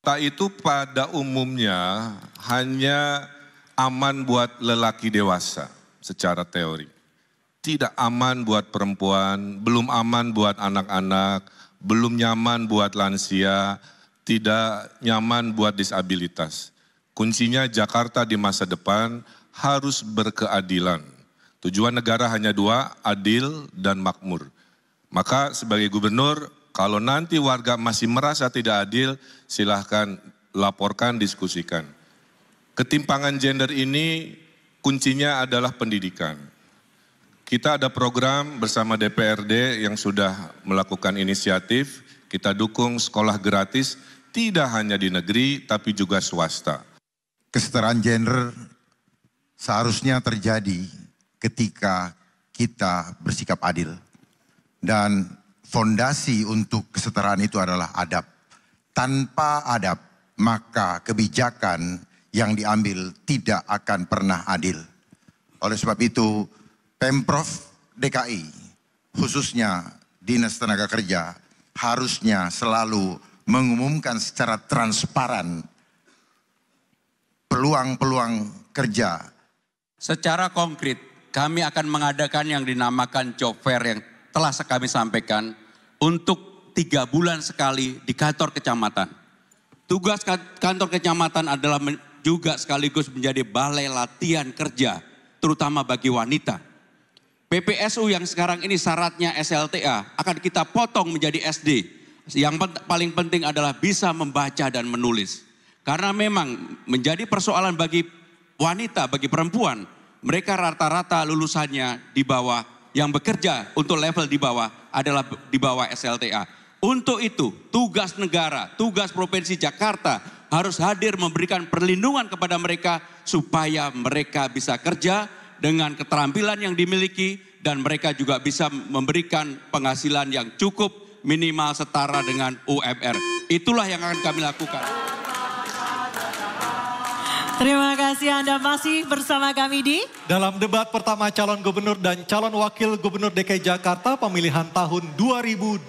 Kota itu pada umumnya hanya aman buat lelaki dewasa secara teori. Tidak aman buat perempuan, belum aman buat anak-anak, belum nyaman buat lansia, tidak nyaman buat disabilitas. Kuncinya Jakarta di masa depan harus berkeadilan. Tujuan negara hanya dua, adil dan makmur. Maka sebagai gubernur, kalau nanti warga masih merasa tidak adil, silahkan laporkan, diskusikan. Ketimpangan gender ini kuncinya adalah pendidikan. Kita ada program bersama DPRD yang sudah melakukan inisiatif, kita dukung sekolah gratis, tidak hanya di negeri tapi juga swasta. Kesetaraan gender seharusnya terjadi ketika kita bersikap adil. Dan fondasi untuk kesetaraan itu adalah adab. Tanpa adab, maka kebijakan yang diambil tidak akan pernah adil. Oleh sebab itu, Pemprov DKI, khususnya Dinas Tenaga Kerja, harusnya selalu mengumumkan secara transparan peluang-peluang kerja. Secara konkret, kami akan mengadakan yang dinamakan job fair yang telah kami sampaikan untuk 3 bulan sekali di kantor kecamatan. Tugas kantor kecamatan adalah juga sekaligus menjadi balai latihan kerja, terutama bagi wanita. PPSU yang sekarang ini syaratnya SLTA akan kita potong menjadi SD. Yang paling penting adalah bisa membaca dan menulis. Karena memang menjadi persoalan bagi wanita, bagi perempuan, mereka rata-rata lulusannya di bawah, yang bekerja untuk level di bawah adalah di bawah SLTA. Untuk itu tugas negara, tugas Provinsi Jakarta harus hadir memberikan perlindungan kepada mereka supaya mereka bisa kerja dengan keterampilan yang dimiliki dan mereka juga bisa memberikan penghasilan yang cukup minimal setara dengan UMR. Itulah yang akan kami lakukan. Terima kasih Anda masih bersama kami di dalam debat pertama calon gubernur dan calon wakil gubernur DKI Jakarta pemilihan tahun 2024.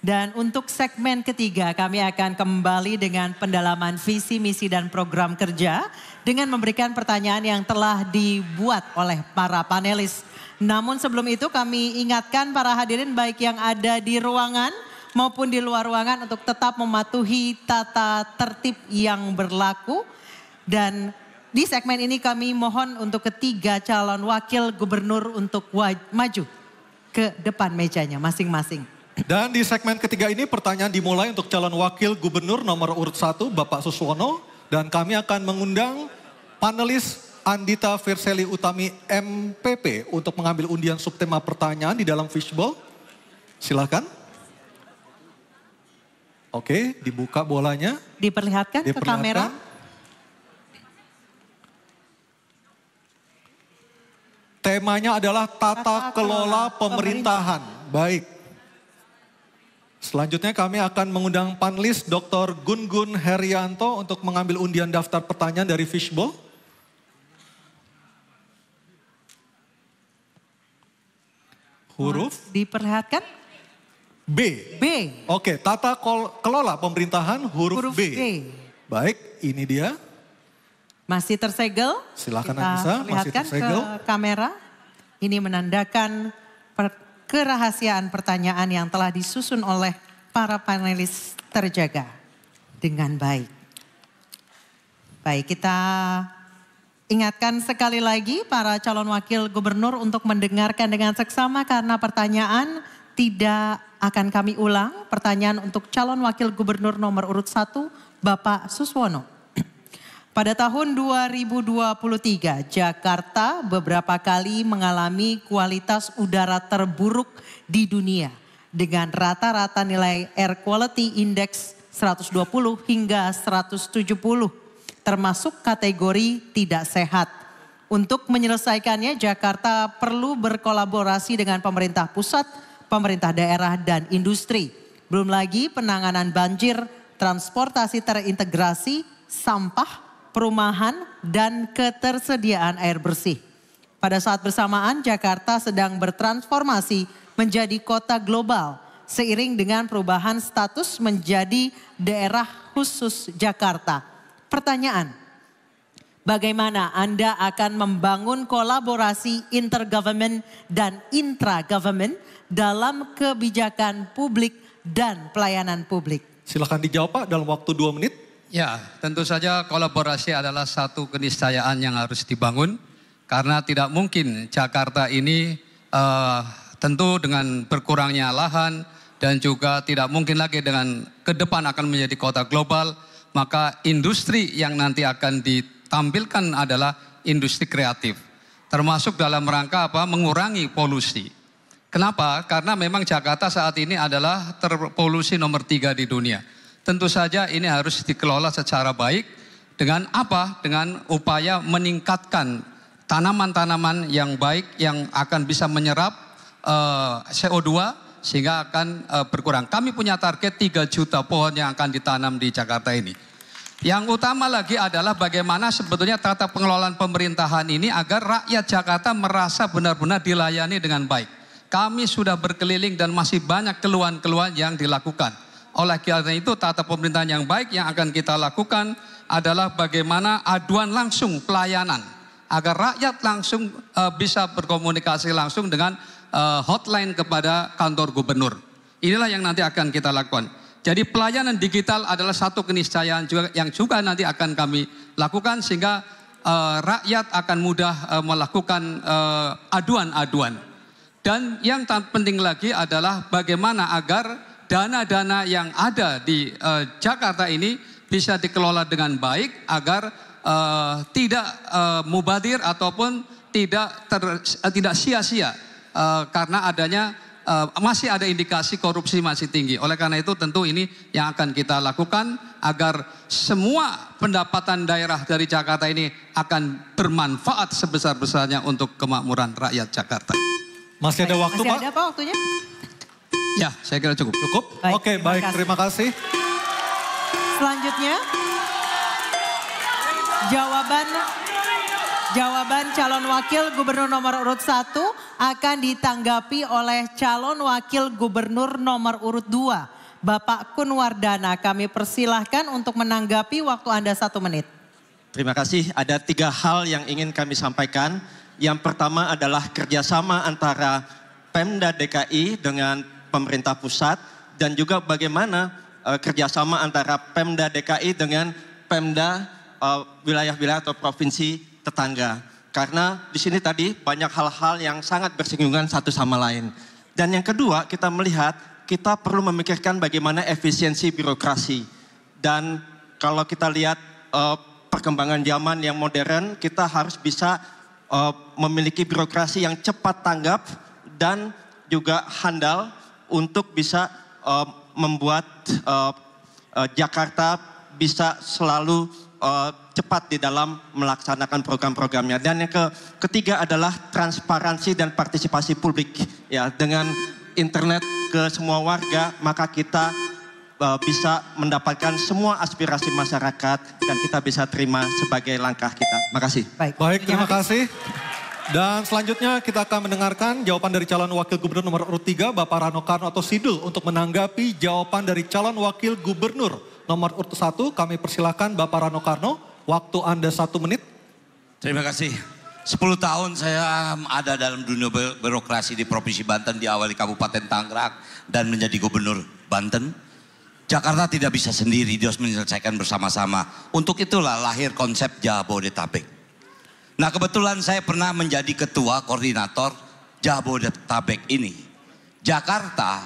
Dan untuk segmen ketiga kami akan kembali dengan pendalaman visi, misi dan program kerja dengan memberikan pertanyaan yang telah dibuat oleh para panelis. Namun sebelum itu kami ingatkan para hadirin baik yang ada di ruangan maupun di luar ruangan untuk tetap mematuhi tata tertib yang berlaku. Dan di segmen ini kami mohon untuk ketiga calon wakil gubernur untuk maju ke depan mejanya masing-masing. Dan di segmen ketiga ini pertanyaan dimulai untuk calon wakil gubernur nomor urut 1 Bapak Suswono. Dan kami akan mengundang panelis Andita Firseli Utami MPP untuk mengambil undian subtema pertanyaan di dalam fishbowl. Silakan. Oke, dibuka bolanya. Diperlihatkan ke kamera. Temanya adalah tata kelola pemerintahan. Baik. Selanjutnya kami akan mengundang panelis Dr. Gun-Gun Herianto untuk mengambil undian daftar pertanyaan dari fishbowl. Huruf? Diperlihatkan? B. B. Oke, tata kelola pemerintahan huruf B. Baik, ini dia. Masih tersegel. Silakan Kita Anissa, masih tersegel. ke kamera. Ini menandakan kerahasiaan pertanyaan yang telah disusun oleh para panelis terjaga dengan baik. Baik, kita ingatkan sekali lagi para calon wakil gubernur untuk mendengarkan dengan seksama karena pertanyaan tidak akan kami ulang. Pertanyaan untuk calon wakil gubernur nomor urut 1 Bapak Suswono. Pada tahun 2023, Jakarta beberapa kali mengalami kualitas udara terburuk di dunia dengan rata-rata nilai Air Quality Index 120 hingga 170, termasuk kategori tidak sehat. Untuk menyelesaikannya, Jakarta perlu berkolaborasi dengan pemerintah pusat, pemerintah daerah, dan industri. Belum lagi penanganan banjir, transportasi terintegrasi, sampah, perumahan, dan ketersediaan air bersih. Pada saat bersamaan Jakarta sedang bertransformasi menjadi kota global seiring dengan perubahan status menjadi daerah khusus Jakarta. Pertanyaan, bagaimana Anda akan membangun kolaborasi intergovernment dan intra-government dalam kebijakan publik dan pelayanan publik? Silakan dijawab Pak dalam waktu 2 menit. Ya, tentu saja kolaborasi adalah satu keniscayaan yang harus dibangun. Karena tidak mungkin Jakarta ini tentu dengan berkurangnya lahan dan juga tidak mungkin lagi dengan ke depan akan menjadi kota global. Maka industri yang nanti akan ditampilkan adalah industri kreatif. Termasuk dalam rangka apa? Mengurangi polusi. Kenapa? Karena memang Jakarta saat ini adalah terpolusi nomor 3 di dunia. Tentu saja ini harus dikelola secara baik dengan apa? Dengan upaya meningkatkan tanaman-tanaman yang baik yang akan bisa menyerap CO2 sehingga akan berkurang. Kami punya target 3 juta pohon yang akan ditanam di Jakarta ini. Yang utama lagi adalah bagaimana sebetulnya tata pengelolaan pemerintahan ini agar rakyat Jakarta merasa benar-benar dilayani dengan baik. Kami sudah berkeliling dan masih banyak keluhan-keluhan yang dilakukan. Oleh karena itu tata pemerintahan yang baik yang akan kita lakukan adalah bagaimana aduan langsung pelayanan. Agar rakyat langsung bisa berkomunikasi langsung dengan hotline kepada kantor gubernur. Inilah yang nanti akan kita lakukan. Jadi pelayanan digital adalah satu keniscayaan juga yang juga nanti akan kami lakukan sehingga rakyat akan mudah melakukan aduan-aduan. Dan yang penting lagi adalah bagaimana agar dana-dana yang ada di Jakarta ini bisa dikelola dengan baik agar tidak mubadir ataupun tidak sia-sia karena adanya masih ada indikasi korupsi masih tinggi. Oleh karena itu tentu ini yang akan kita lakukan agar semua pendapatan daerah dari Jakarta ini akan bermanfaat sebesar-besarnya untuk kemakmuran rakyat Jakarta. Masih ada waktu Pak? Masih ada Pak waktunya? Ya, saya kira cukup. Cukup? Oke, baik, terima kasih. Selanjutnya, jawaban calon wakil gubernur nomor urut 1 akan ditanggapi oleh calon wakil gubernur nomor urut 2, Bapak Kunwardana. Kami persilahkan untuk menanggapi, waktu Anda 1 menit. Terima kasih, ada 3 hal yang ingin kami sampaikan. Yang pertama adalah kerjasama antara Pemda DKI dengan pemerintah pusat dan juga bagaimana kerjasama antara Pemda DKI dengan Pemda wilayah-wilayah atau provinsi tetangga. Karena di sini tadi banyak hal-hal yang sangat bersinggungan satu sama lain. Dan yang kedua kita melihat kita perlu memikirkan bagaimana efisiensi birokrasi. Dan kalau kita lihat perkembangan zaman yang modern, kita harus bisa memiliki birokrasi yang cepat tanggap dan juga handal untuk bisa membuat Jakarta bisa selalu cepat di dalam melaksanakan program-programnya. Dan yang ketiga adalah transparansi dan partisipasi publik. Ya, dengan internet ke semua warga, maka kita bisa mendapatkan semua aspirasi masyarakat dan kita bisa terima sebagai langkah kita. Makasih. Baik, terima kasih. Dan selanjutnya kita akan mendengarkan jawaban dari calon wakil gubernur nomor urut 3, Bapak Rano Karno atau Sidul, untuk menanggapi jawaban dari calon wakil gubernur nomor urut 1. Kami persilahkan Bapak Rano Karno, waktu Anda 1 menit. Terima kasih. 10 tahun saya ada dalam dunia birokrasi di Provinsi Banten, diawali Kabupaten Tangerang dan menjadi gubernur Banten. Jakarta tidak bisa sendiri, dia harus menyelesaikan bersama-sama. Untuk itulah lahir konsep Jabodetabek. Nah, kebetulan saya pernah menjadi ketua koordinator Jabodetabek ini. Jakarta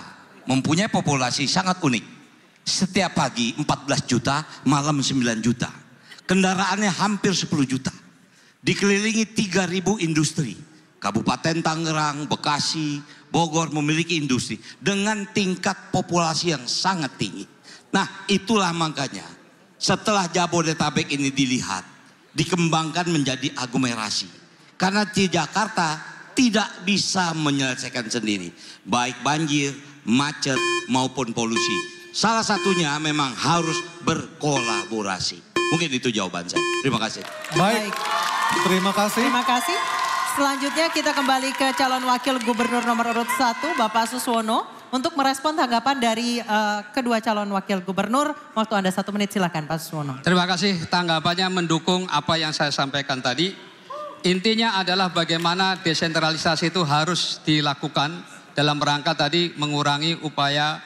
mempunyai populasi sangat unik. Setiap pagi 14 juta, malam 9 juta. Kendaraannya hampir 10 juta. Dikelilingi 3.000 industri. Kabupaten Tangerang, Bekasi, Bogor memiliki industri dengan tingkat populasi yang sangat tinggi. Nah, itulah makanya setelah Jabodetabek ini dilihat, dikembangkan menjadi aglomerasi. Karena di Jakarta tidak bisa menyelesaikan sendiri, baik banjir, macet maupun polusi. Salah satunya memang harus berkolaborasi. Mungkin itu jawaban saya. Terima kasih. Baik, terima kasih. Terima kasih. Selanjutnya kita kembali ke calon wakil gubernur nomor urut 1, Bapak Suswono. untuk merespon tanggapan dari kedua calon wakil gubernur. Waktu Anda 1 menit, silakan Pak Suswono. Terima kasih, tanggapannya mendukung apa yang saya sampaikan tadi. Intinya adalah bagaimana desentralisasi itu harus dilakukan dalam rangka tadi mengurangi upaya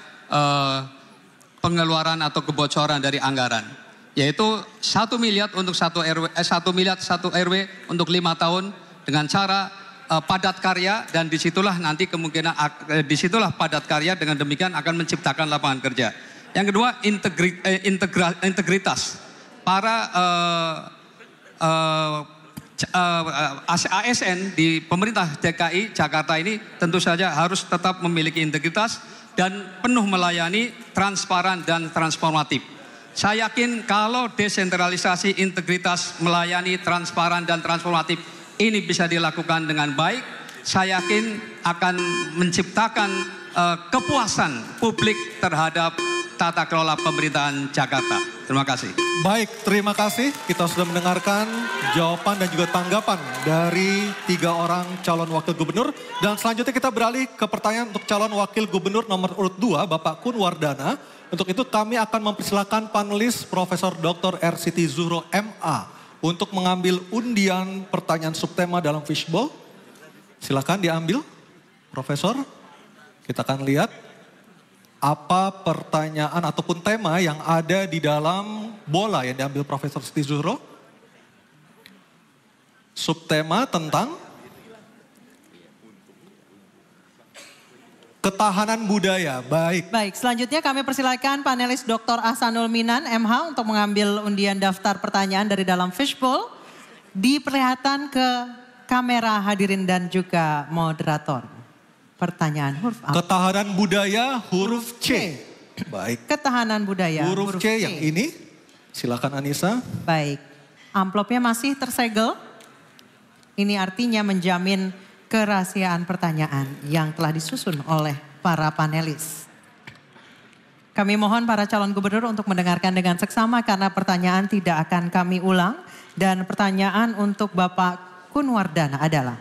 pengeluaran atau kebocoran dari anggaran. Yaitu 1 miliar untuk 1 RW, 1 miliar 1 RW untuk 5 tahun dengan cara padat karya, dan disitulah nanti kemungkinan disitulah padat karya, dengan demikian akan menciptakan lapangan kerja. Yang kedua, integritas para ASN di pemerintah DKI Jakarta ini tentu saja harus tetap memiliki integritas dan penuh melayani, transparan dan transformatif. Saya yakin kalau desentralisasi, integritas, melayani, transparan dan transformatif ini bisa dilakukan dengan baik, saya yakin akan menciptakan kepuasan publik terhadap tata kelola pemerintahan Jakarta. Terima kasih. Baik, terima kasih. Kita sudah mendengarkan jawaban dan juga tanggapan dari 3 orang calon wakil gubernur. Dan selanjutnya kita beralih ke pertanyaan untuk calon wakil gubernur nomor urut 2, Bapak Kun Wardana. Untuk itu kami akan mempersilakan panelis Profesor Dr. R. Siti Zuhro MA untuk mengambil undian pertanyaan subtema dalam fishbowl. Silakan diambil, Profesor. Kita akan lihat apa pertanyaan ataupun tema yang ada di dalam bola yang diambil Profesor Siti Zuhro. Subtema tentang ketahanan budaya. Baik. Baik, selanjutnya kami persilakan panelis Dr. Ahsanul Minan MH untuk mengambil undian daftar pertanyaan dari dalam fishbowl. Diperlihatkan ke kamera hadirin dan juga moderator. Pertanyaan huruf A. Ketahanan budaya huruf C. Baik. Ketahanan budaya Huruf C yang ini. Silakan Anissa. Baik. Amplopnya masih tersegel. Ini artinya menjamin kerahasiaan pertanyaan yang telah disusun oleh para panelis. Kami mohon para calon gubernur untuk mendengarkan dengan seksama karena pertanyaan tidak akan kami ulang. Dan pertanyaan untuk Bapak Kun Wardana adalah,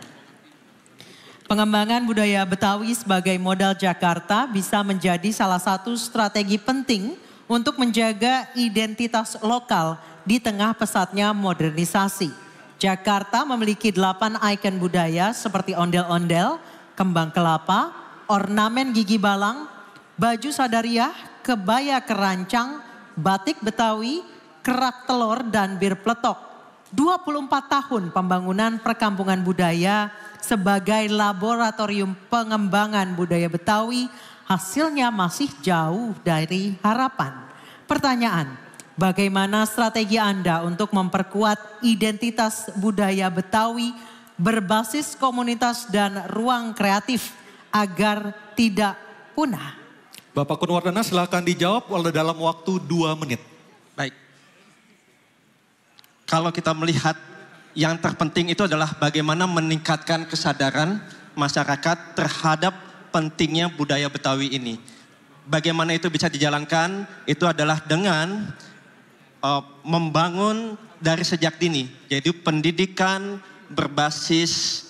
pengembangan budaya Betawi sebagai modal Jakarta bisa menjadi salah satu strategi penting untuk menjaga identitas lokal di tengah pesatnya modernisasi. Jakarta memiliki 8 ikon budaya seperti ondel-ondel, kembang kelapa, ornamen gigi balang, baju sadariah, kebaya kerancang, batik Betawi, kerak telur dan bir peletok. 24 tahun pembangunan perkampungan budaya sebagai laboratorium pengembangan budaya Betawi, hasilnya masih jauh dari harapan. Pertanyaan, bagaimana strategi Anda untuk memperkuat identitas budaya Betawi berbasis komunitas dan ruang kreatif agar tidak punah? Bapak Kun Wardana silakan dijawab dalam waktu 2 menit. Baik. Kalau kita melihat yang terpenting itu adalah bagaimana meningkatkan kesadaran masyarakat terhadap pentingnya budaya Betawi ini. Bagaimana itu bisa dijalankan? Itu adalah dengan membangun dari sejak dini. Jadi pendidikan berbasis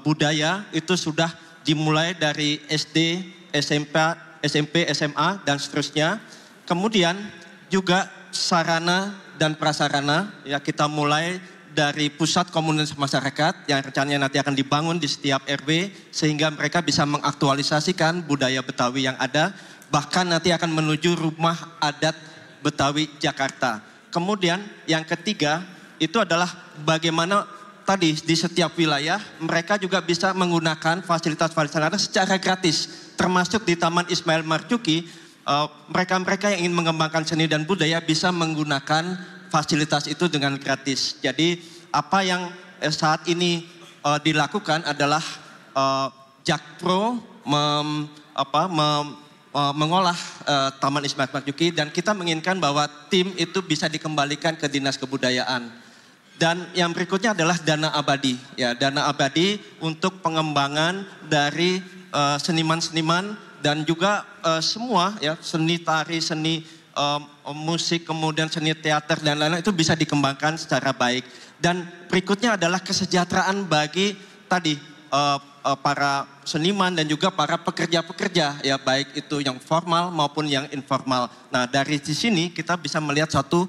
budaya itu sudah dimulai dari SD, SMP, SMA dan seterusnya. Kemudian juga sarana dan prasarana, ya kita mulai dari pusat komunitas masyarakat yang rencananya nanti akan dibangun di setiap RW sehingga mereka bisa mengaktualisasikan budaya Betawi yang ada, bahkan nanti akan menuju rumah adat Betawi Jakarta. Kemudian yang ketiga itu adalah bagaimana tadi di setiap wilayah mereka juga bisa menggunakan fasilitas-fasilitas secara gratis, termasuk di Taman Ismail Marzuki. Mereka-mereka yang ingin mengembangkan seni dan budaya bisa menggunakan fasilitas itu dengan gratis. Jadi apa yang saat ini dilakukan adalah Jakpro mengolah Taman Ismail Marzuki dan kita menginginkan bahwa tim itu bisa dikembalikan ke Dinas Kebudayaan. Dan yang berikutnya adalah dana abadi. Ya, dana abadi untuk pengembangan dari seniman-seniman dan juga semua ya seni tari, seni musik, kemudian seni teater dan lain-lain itu bisa dikembangkan secara baik. Dan berikutnya adalah kesejahteraan bagi tadi para seniman dan juga para pekerja-pekerja ya, baik itu yang formal maupun yang informal. Nah, dari di sini kita bisa melihat satu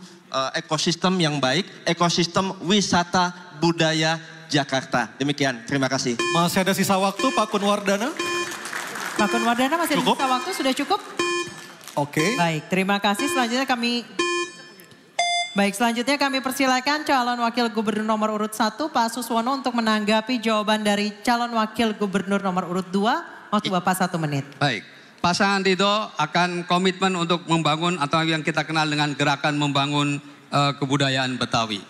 ekosistem yang baik, ekosistem wisata budaya Jakarta. Demikian, terima kasih. Masih ada sisa waktu Pak Kunwardana? Pak Kunwardana masih ada Cukup? sisa waktu, sudah cukup? Oke. Baik, terima kasih. Selanjutnya kami persilakan calon wakil gubernur nomor urut 1 Pak Suswono untuk menanggapi jawaban dari calon wakil gubernur nomor urut 2. Waktu Bapak 1 menit. Baik, pasangan Tito akan komitmen untuk membangun atau yang kita kenal dengan gerakan membangun kebudayaan Betawi.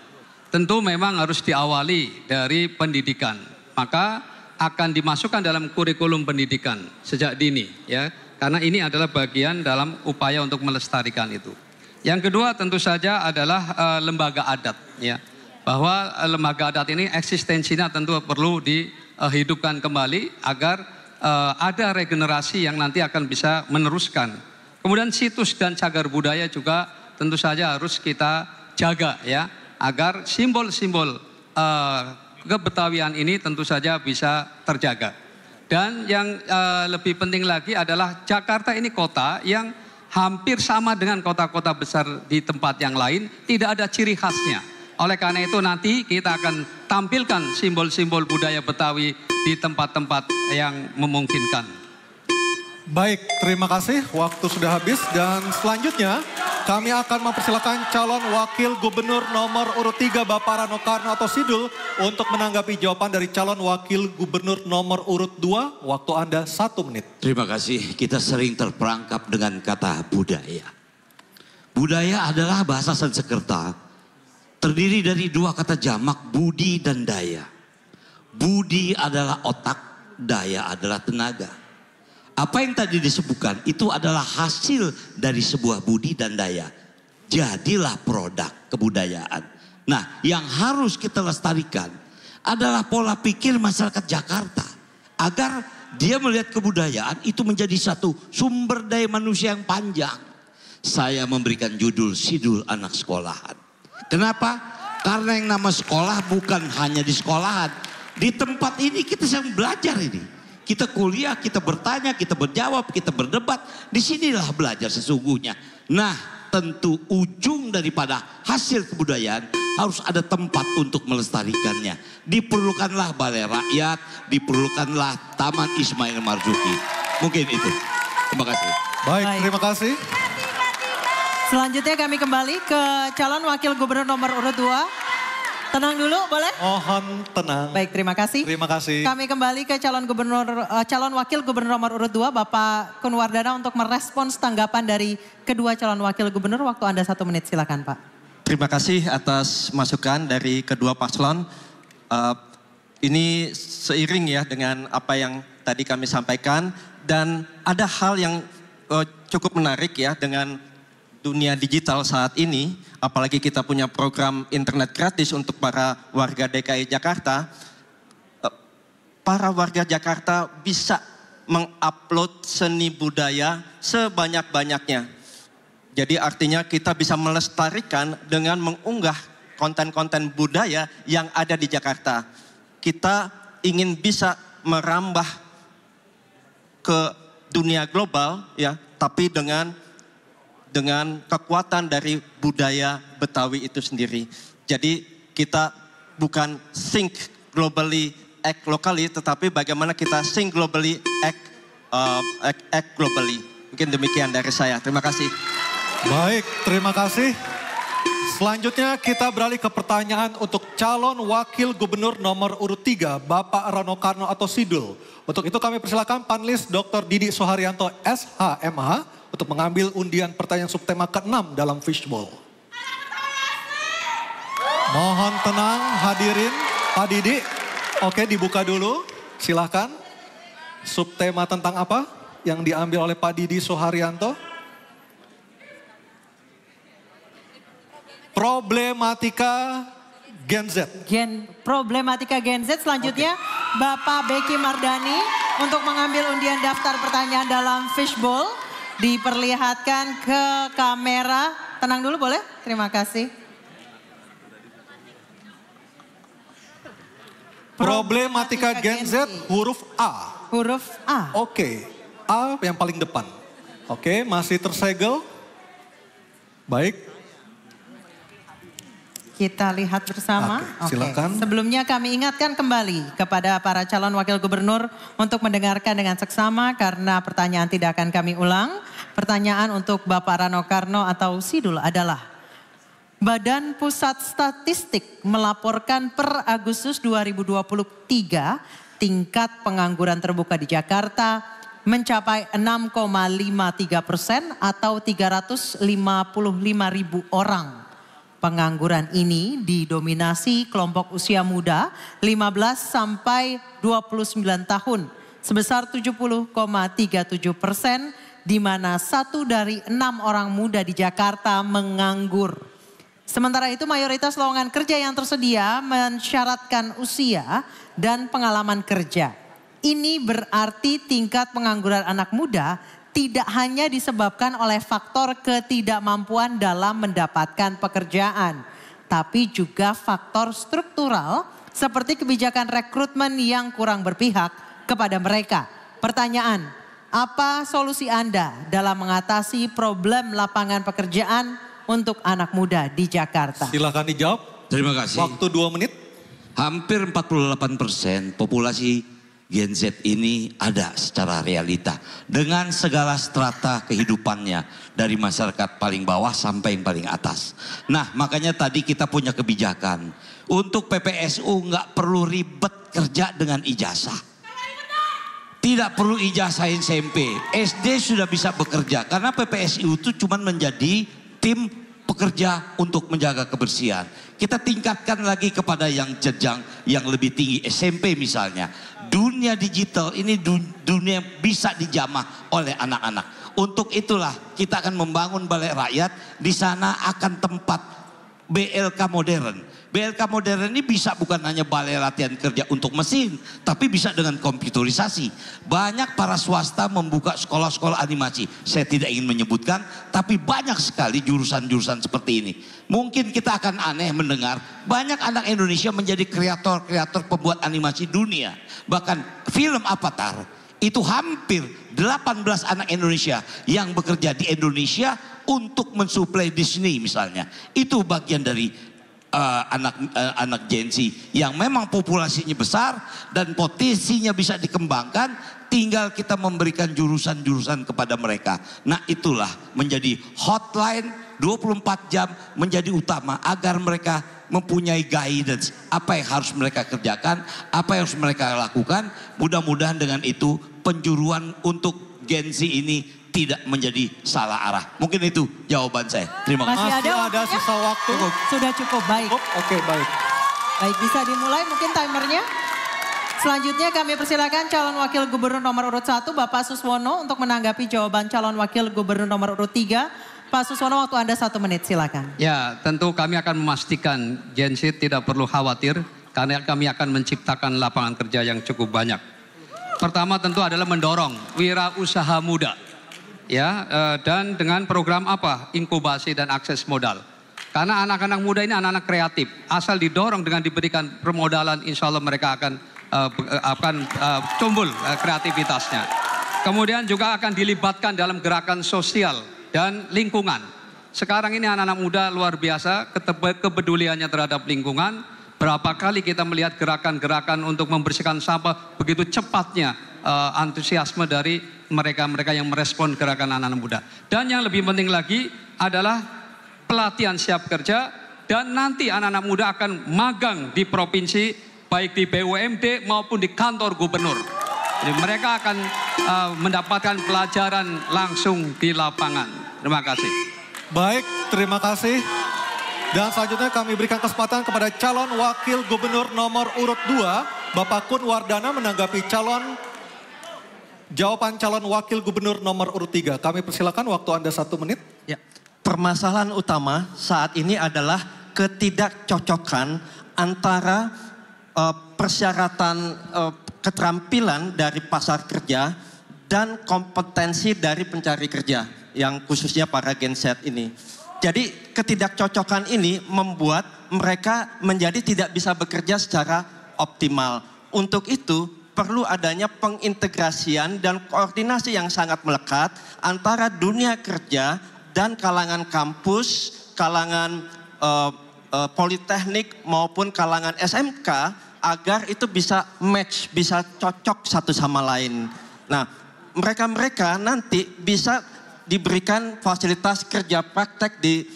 Tentu memang harus diawali dari pendidikan. Maka akan dimasukkan dalam kurikulum pendidikan sejak dini ya. Karena ini adalah bagian dalam upaya untuk melestarikan itu. Yang kedua tentu saja adalah lembaga adat ya. Bahwa lembaga adat ini eksistensinya tentu perlu dihidupkan kembali agar ada regenerasi yang nanti akan bisa meneruskan. Kemudian situs dan cagar budaya juga tentu saja harus kita jaga ya. Agar simbol-simbol kebetawian ini tentu saja bisa terjaga. Dan yang lebih penting lagi adalah Jakarta ini kota yang hampir sama dengan kota-kota besar di tempat yang lain, tidak ada ciri khasnya. Oleh karena itu nanti kita akan tampilkan simbol-simbol budaya Betawi di tempat-tempat yang memungkinkan. Baik, terima kasih. Waktu sudah habis dan selanjutnya kami akan mempersilakan calon wakil gubernur nomor urut 3 Bapak Rano Karno atau Sidul untuk menanggapi jawaban dari calon wakil gubernur nomor urut 2. Waktu Anda 1 menit. Terima kasih. Kita sering terperangkap dengan kata budaya. Budaya adalah bahasa Sanskerta. Terdiri dari 2 kata jamak, budi dan daya. Budi adalah otak, daya adalah tenaga. Apa yang tadi disebutkan itu adalah hasil dari sebuah budi dan daya. Jadilah produk kebudayaan. Nah, yang harus kita lestarikan adalah pola pikir masyarakat Jakarta. Agar dia melihat kebudayaan itu menjadi satu sumber daya manusia yang panjang. Saya memberikan judul Sidul Anak Sekolahan. Kenapa? Karena yang nama sekolah bukan hanya di sekolahan. Di tempat ini kita sedang belajar ini. Kita kuliah, kita bertanya, kita berjawab, kita berdebat. Disinilah belajar sesungguhnya. Nah, tentu ujung daripada hasil kebudayaan harus ada tempat untuk melestarikannya. Diperlukanlah balai rakyat, diperlukanlah Taman Ismail Marzuki. Mungkin itu. Terima kasih. Baik, terima kasih. Selanjutnya kami kembali ke calon wakil gubernur nomor urut 2. Tenang dulu boleh? Mohon tenang. Baik, terima kasih. Terima kasih. Kami kembali ke calon wakil gubernur nomor urut 2 Bapak Kunwardana untuk merespons tanggapan dari kedua calon wakil gubernur. Waktu Anda 1 menit, silakan Pak. Terima kasih atas masukan dari kedua paslon. Ini seiring ya dengan apa yang tadi kami sampaikan. Dan ada hal yang cukup menarik ya dengan dunia digital saat ini, apalagi kita punya program internet gratis untuk para warga DKI Jakarta, para warga Jakarta bisa mengupload seni budaya sebanyak-banyaknya. Jadi artinya kita bisa melestarikan dengan mengunggah konten-konten budaya yang ada di Jakarta. Kita ingin bisa merambah ke dunia global ya, tapi dengan kekuatan dari budaya Betawi itu sendiri. Jadi kita bukan think globally, act locally, tetapi bagaimana kita think globally, act globally. Mungkin demikian dari saya. Terima kasih. Baik, terima kasih. Selanjutnya kita beralih ke pertanyaan untuk calon wakil gubernur nomor urut 3, Bapak Rano Karno atau Sidul. Untuk itu kami persilakan panelis Dr. Didi Soeharyanto SHMH untuk mengambil undian pertanyaan subtema ke-6 dalam fishbowl. Mohon tenang hadirin, Pak Didi. Oke, dibuka dulu, silakan. Subtema tentang apa yang diambil oleh Pak Didi Soeharyanto? Problematika Gen Z. Problematika Gen Z. Selanjutnya Bapak Beki Mardani untuk mengambil undian daftar pertanyaan dalam fishbowl. Diperlihatkan ke kamera. Tenang dulu boleh? Terima kasih. Problematika Gen Z huruf A. Huruf A. Oke, A yang paling depan. Oke, masih tersegel. Baik. Kita lihat bersama. Oke, silakan. Sebelumnya kami ingatkan kembali kepada para calon wakil gubernur untuk mendengarkan dengan seksama karena pertanyaan tidak akan kami ulang. Pertanyaan untuk Bapak Rano Karno atau Sidul adalah, Badan Pusat Statistik melaporkan per Agustus 2023 tingkat pengangguran terbuka di Jakarta mencapai 6,53% atau 355.000 orang. Pengangguran ini didominasi kelompok usia muda 15 sampai 29 tahun sebesar 70,37%, di mana 1 dari 6 orang muda di Jakarta menganggur. Sementara itu mayoritas lowongan kerja yang tersedia mensyaratkan usia dan pengalaman kerja. Ini berarti tingkat pengangguran anak muda tidak hanya disebabkan oleh faktor ketidakmampuan dalam mendapatkan pekerjaan, tapi juga faktor struktural seperti kebijakan rekrutmen yang kurang berpihak kepada mereka. Pertanyaan, apa solusi Anda dalam mengatasi problem lapangan pekerjaan untuk anak muda di Jakarta? Silakan dijawab. Terima kasih. Waktu 2 menit. Hampir 48% populasi Gen Z ini ada secara realita. Dengan segala strata kehidupannya. Dari masyarakat paling bawah sampai yang paling atas. Nah makanya tadi kita punya kebijakan. Untuk PPSU nggak perlu ribet kerja dengan ijazah. Tidak perlu ijazah SMP. SD sudah bisa bekerja. Karena PPSU itu cuma menjadi tim pekerja untuk menjaga kebersihan. Kita tingkatkan lagi kepada yang jenjang yang lebih tinggi, SMP misalnya. Dunia digital ini dunia bisa dijamah oleh anak-anak. Untuk itulah kita akan membangun balai rakyat. Di sana akan tempat BLK modern. BLK modern ini bisa bukan hanya balai latihan kerja untuk mesin, tapi bisa dengan komputerisasi. Banyak para swasta membuka sekolah-sekolah animasi. Saya tidak ingin menyebutkan, tapi banyak sekali jurusan-jurusan seperti ini. Mungkin kita akan aneh mendengar banyak anak Indonesia menjadi kreator-kreator pembuat animasi dunia. Bahkan film Avatar itu hampir 18 anak Indonesia yang bekerja di Indonesia untuk mensuplai Disney misalnya. Itu bagian dari anak Gen Z yang memang populasinya besar dan potensinya bisa dikembangkan, tinggal kita memberikan jurusan-jurusan kepada mereka. Nah itulah menjadi hotline 24 jam menjadi utama agar mereka mempunyai guidance apa yang harus mereka kerjakan, apa yang harus mereka lakukan. Mudah-mudahan dengan itu penjuruan untuk Gen Z ini tidak menjadi salah arah. Mungkin itu jawaban saya. Terima kasih. Masih ada sisa waktu. Sudah cukup, baik. Oke, baik. Baik, bisa dimulai mungkin timernya. Selanjutnya kami persilakan calon wakil gubernur nomor urut 1 Bapak Suswono untuk menanggapi jawaban calon wakil gubernur nomor urut 3. Pak Suswono, waktu Anda 1 menit, silakan. Ya, tentu kami akan memastikan Gen Z tidak perlu khawatir karena kami akan menciptakan lapangan kerja yang cukup banyak. Pertama tentu adalah mendorong wirausaha muda. Ya, dan dengan program apa? Inkubasi dan akses modal. Karena anak-anak muda ini anak-anak kreatif. Asal didorong dengan diberikan permodalan, insya Allah mereka akan tumbuh kreativitasnya. Kemudian juga akan dilibatkan dalam gerakan sosial dan lingkungan. Sekarang ini anak-anak muda luar biasa kepeduliannya terhadap lingkungan. Berapa kali kita melihat gerakan-gerakan untuk membersihkan sampah, begitu cepatnya antusiasme dari mereka-mereka yang merespon gerakan anak-anak muda. Dan yang lebih penting lagi adalah pelatihan siap kerja, dan nanti anak-anak muda akan magang di provinsi, baik di BUMD maupun di kantor gubernur. Jadi mereka akan mendapatkan pelajaran langsung di lapangan. Terima kasih. Baik, terima kasih. Dan selanjutnya kami berikan kesempatan kepada calon wakil gubernur nomor urut 2, Bapak Kun Wardana menanggapi jawaban calon wakil gubernur nomor urut 3. Kami persilakan, waktu Anda 1 menit. Ya, permasalahan utama saat ini adalah ketidakcocokan antara persyaratan keterampilan dari pasar kerja dan kompetensi dari pencari kerja yang khususnya para Gen Z ini. Jadi ketidakcocokan ini membuat mereka menjadi tidak bisa bekerja secara optimal. Untuk itu perlu adanya pengintegrasian dan koordinasi yang sangat melekat antara dunia kerja dan kalangan kampus, kalangan politeknik maupun kalangan SMK agar itu bisa match, bisa cocok satu sama lain. Nah, mereka-mereka nanti bisa diberikan fasilitas kerja praktek di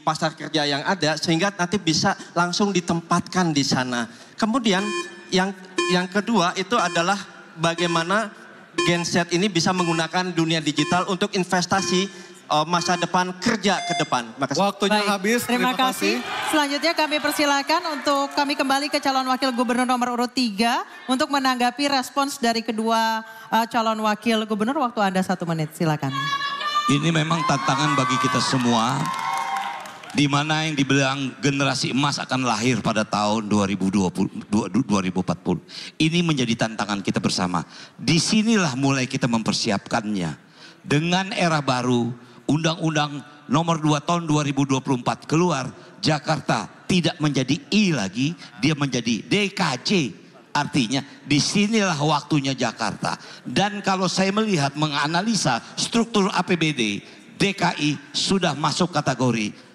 pasar kerja yang ada sehingga nanti bisa langsung ditempatkan di sana. Kemudian yang kedua itu adalah bagaimana Gen Z ini bisa menggunakan dunia digital untuk investasi masa depan kerja ke depan. Makasih. Waktunya habis. Terima kasih. Selanjutnya kami persilakan untuk kami kembali ke calon wakil gubernur nomor urut 3 untuk menanggapi respons dari kedua calon wakil gubernur. Waktu Anda 1 menit, silakan. Ini memang tantangan bagi kita semua. Di mana yang dibilang generasi emas akan lahir pada tahun 2040. Ini menjadi tantangan kita bersama. Disinilah mulai kita mempersiapkannya. Dengan era baru, Undang-Undang nomor 2 tahun 2024 keluar, Jakarta tidak menjadi I lagi, dia menjadi DKJ. Artinya disinilah waktunya Jakarta. Dan kalau saya melihat, menganalisa struktur APBD, DKI sudah masuk kategori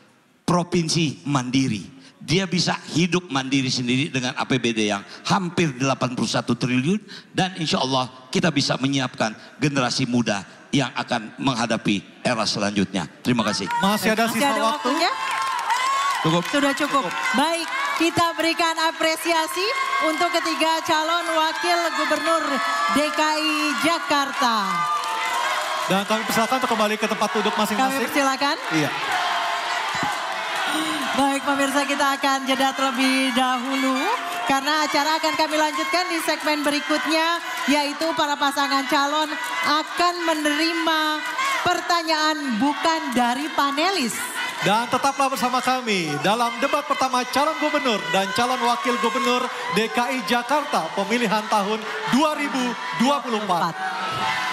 provinsi mandiri. Dia bisa hidup mandiri sendiri dengan APBD yang hampir 81 triliun. Dan insya Allah kita bisa menyiapkan generasi muda yang akan menghadapi era selanjutnya. Terima kasih. Masih ada sisa waktu? Waktunya? Cukup. Sudah cukup. Baik, kita berikan apresiasi untuk ketiga calon wakil gubernur DKI Jakarta. Dan kami persilakan untuk kembali ke tempat duduk Kami masing-masing. persilakan. Iya. Baik pemirsa, kita akan jeda terlebih dahulu. Karena acara akan kami lanjutkan di segmen berikutnya. Yaitu para pasangan calon akan menerima pertanyaan bukan dari panelis. Dan tetaplah bersama kami dalam debat pertama calon gubernur dan calon wakil gubernur DKI Jakarta pemilihan tahun 2024.